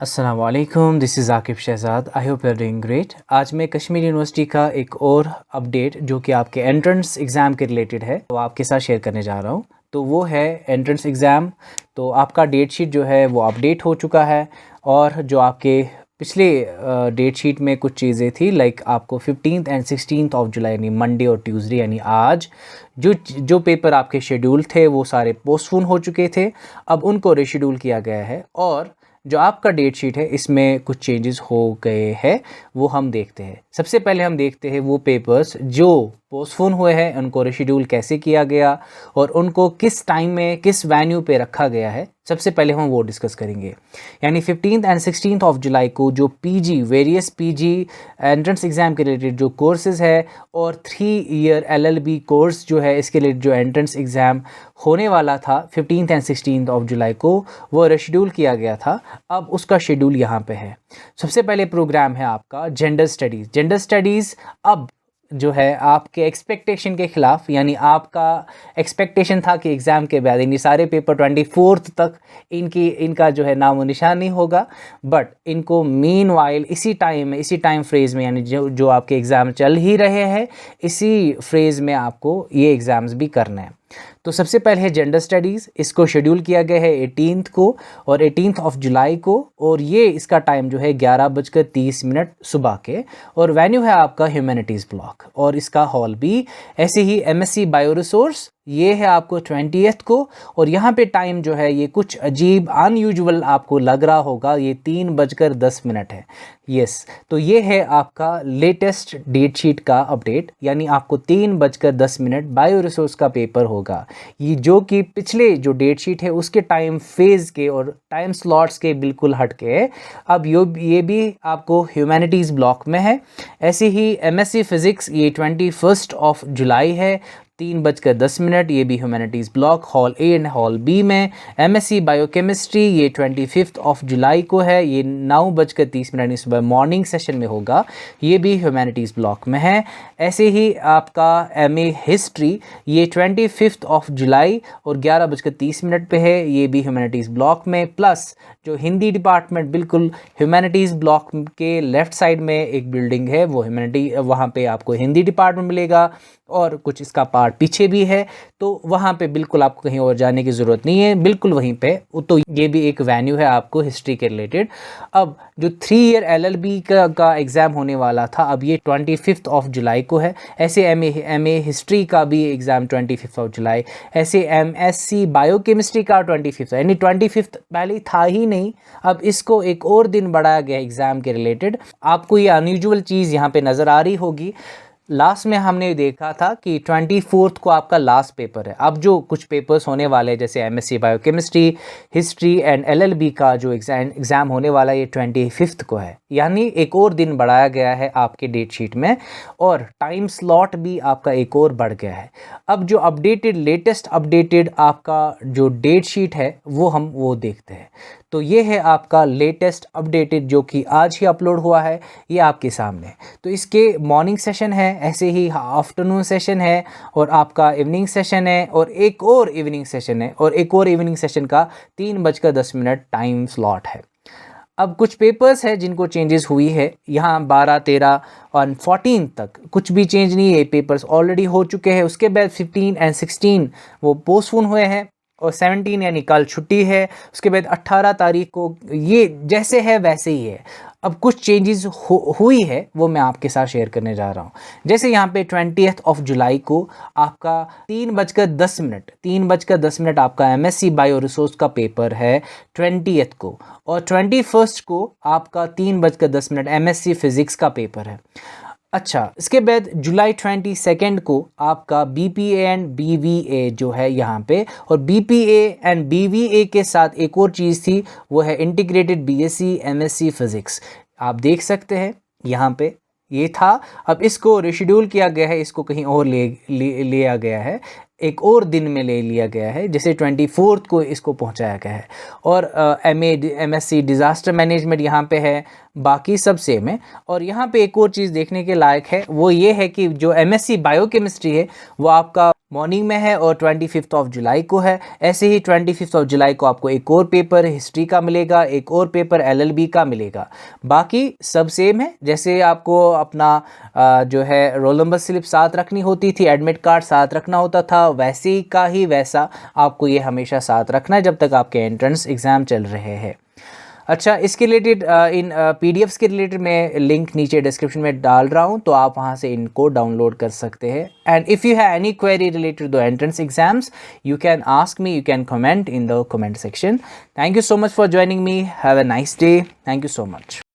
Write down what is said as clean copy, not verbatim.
अस्सलामुअलैकुम, this is Aqib Shahzad. I hope you are doing great. आज मैं कश्मीर यूनिवर्सिटी का एक और अपडेट जो कि आपके एंट्रेंस एग्ज़ाम के रिलेटेड है वो आपके साथ शेयर करने जा रहा हूँ। तो वो है एंट्रेंस एग्ज़ाम। तो आपका डेट शीट जो है वो अपडेट हो चुका है और जो आपके पिछले डेट शीट में कुछ चीज़ें थी लाइक आपको 15th and 16th of July यानी मंडे और ट्यूसडे यानी आज जो पेपर आपके शेड्यूल थे वो सारे पोस्टपोन हो चुके थे। अब उनको रीशेड्यूल किया गया है और जो आपका डेट शीट है इसमें कुछ चेंजेस हो गए हैं, वो हम देखते हैं। सबसे पहले हम देखते हैं वो पेपर्स जो पोस्टपोन हुए हैं उनको रीशेड्यूल कैसे किया गया और उनको किस टाइम में किस वेन्यू पे रखा गया है। सबसे पहले हम वो डिस्कस करेंगे। यानी 15th and 16th of July को जो PG various PG entrance exam के रिलेटेड जो कोर्सेज़ है और 3 ईयर एलएलबी कोर्स जो है इसके लिए जो एंट्रेंस एग्ज़ाम होने वाला था 15th and 16th of July को वो रीशेड्यूल किया गया था। अब उसका शेड्यूल यहाँ पे है। सबसे पहले प्रोग्राम है आपका जेंडर स्टडीज़। जेंडर स्टडीज़ अब जो है आपके एक्सपेक्टेशन के ख़िलाफ़, यानी आपका एक्सपेक्टेशन था कि एग्ज़ाम के बाद यानी सारे पेपर 24 तक इनका जो है नामो निशान नहीं होगा, बट इनको मीन वाइल इसी टाइम फ्रेज़ में यानी जो आपके एग्ज़ाम चल ही रहे हैं इसी फ्रेज़ में आपको ये एग्ज़ाम्स भी करना है। तो सबसे पहले है जेंडर स्टडीज़। इसको शेड्यूल किया गया है 18th को और 18th ऑफ जुलाई को और ये इसका टाइम जो है 11:30 सुबह के और वेन्यू है आपका ह्यूमैनिटीज़ ब्लॉक और इसका हॉल भी ऐसे ही एमएससी बायो रिसोर्स ये है आपको 20th को और यहाँ पे टाइम जो है ये कुछ अजीब अनयूजुअल आपको लग रहा होगा, ये 3:10 है। यस, तो ये है आपका लेटेस्ट डेट शीट का अपडेट, यानी आपको 3:10 बायो रिसोर्स का पेपर होगा। ये जो कि पिछले जो डेट शीट है उसके टाइम फेज़ के और टाइम स्लॉट्स के बिल्कुल हट के अब ये भी आपको ह्यूमैनिटीज़ ब्लॉक में है। ऐसे ही एमएससी फ़िज़िक्स ये 21 ऑफ जुलाई है 3:10, ये भी humanities block hall A and hall B में। एमएससी बायोकेमिस्ट्री ये 25 ऑफ जुलाई को है, ये 9:30 सुबह मॉर्निंग सेशन में होगा, ये भी ह्यूमैनिटीज़ ब्लॉक में है। ऐसे ही आपका एमए हिस्ट्री ये 25 ऑफ जुलाई और 11:30 पे है, ये भी ह्यूमैनिटीज़ ब्लॉक में। प्लस जो हिंदी डिपार्टमेंट बिल्कुल ह्यूमैनिटीज़ ब्लॉक के लेफ़्ट साइड में एक बिल्डिंग है वो वहाँ पे आपको हिंदी डिपार्टमेंट मिलेगा और कुछ इसका पार्ट पीछे भी है, तो वहाँ पे बिल्कुल आपको कहीं और जाने की ज़रूरत नहीं है, बिल्कुल वहीं पे। तो ये भी एक वेन्यू है आपको हिस्ट्री के रिलेटेड। अब जो 3 ईयर एलएलबी का एग्ज़ाम होने वाला था अब ये 25 ऑफ जुलाई को है। ऐसे एमए हिस्ट्री का भी एग्ज़ाम 25 ऑफ जुलाई। ऐसे एमएससी बायोकेमिस्ट्री का 25 यानी 25 पहले था ही नहीं, अब इसको एक और दिन बढ़ाया गया एग्ज़ाम के रिलेटेड। आपको ये अनयूजुअल चीज़ यहाँ पे नज़र आ रही होगी। लास्ट में हमने देखा था कि 24 को आपका लास्ट पेपर है। अब जो कुछ पेपर्स होने वाले हैं जैसे MSc biochemistry, history and LLB का जो एग्ज़ाम होने वाला है ये 25 को है, यानी एक और दिन बढ़ाया गया है आपके डेट शीट में और टाइम स्लॉट भी आपका एक और बढ़ गया है। अब जो लेटेस्ट अपडेटेड आपका जो डेट शीट है वो देखते हैं। तो ये है आपका लेटेस्ट अपडेटेड जो कि आज ही अपलोड हुआ है, ये आपके सामने। तो इसके मॉर्निंग सेशन है, ऐसे ही आफ्टरनून सेशन है और आपका इवनिंग सेशन है और एक और इवनिंग सेशन है और एक और इवनिंग सेशन का 3:10 टाइम स्लॉट है। अब कुछ पेपर्स है जिनको चेंजेस हुई है, यहाँ 12, 13 और 14 तक कुछ भी चेंज नहीं है, पेपर्स ऑलरेडी हो चुके हैं। उसके बाद 15 एंड 16 वो पोस्टपोन हुए हैं और 17 यानी कल छुट्टी है। उसके बाद 18 तारीख को ये जैसे है वैसे ही है। अब कुछ चेंजेस हुई है वो मैं आपके साथ शेयर करने जा रहा हूँ। जैसे यहाँ पे 20th ऑफ जुलाई को आपका 3:10 आपका एमएससी बायो रिसोर्स का पेपर है 20th को और 21st को आपका 3:10 एमएससी फिज़िक्स का पेपर है। अच्छा, इसके बाद जुलाई 22 को आपका बीपीए एंड बीवीए जो है यहाँ पे, और बीपीए एंड बीवीए के साथ एक और चीज़ थी वो है इंटीग्रेटेड बीएससी एमएससी फिज़िक्स। आप देख सकते हैं यहाँ पे ये था, अब इसको रिशेड्यूल किया गया है, इसको कहीं और लिया गया है, एक और दिन में ले लिया गया है, जैसे 24 को इसको पहुंचाया गया है। और एमएससी डिज़ास्टर मैनेजमेंट यहाँ पे है, बाकी सब सेम है। और यहाँ पे एक और चीज़ देखने के लायक है वो ये है कि जो एमएससी बायोकेमिस्ट्री है वो आपका मॉर्निंग में है और 25 ऑफ जुलाई को है। ऐसे ही 25 ऑफ जुलाई को आपको एक और पेपर हिस्ट्री का मिलेगा, एक और पेपर LLB का मिलेगा। बाकी सब सेम है, जैसे आपको अपना जो है रोल नंबर स्लिप साथ रखनी होती थी, एडमिट कार्ड साथ रखना होता था, वैसे ही का ही वैसा आपको ये हमेशा साथ रखना है जब तक आपके एंट्रेंस एग्ज़ाम चल रहे हैं। अच्छा, इसके रिलेटेड इन PDFs के रिलेटेड मैं लिंक नीचे डिस्क्रिप्शन में डाल रहा हूँ, तो आप वहाँ से इनको डाउनलोड कर सकते हैं। And if you have any query related to entrance exams, you can ask me, you can comment in the comment section. Thank you so much for joining me, have a nice day, thank you so much.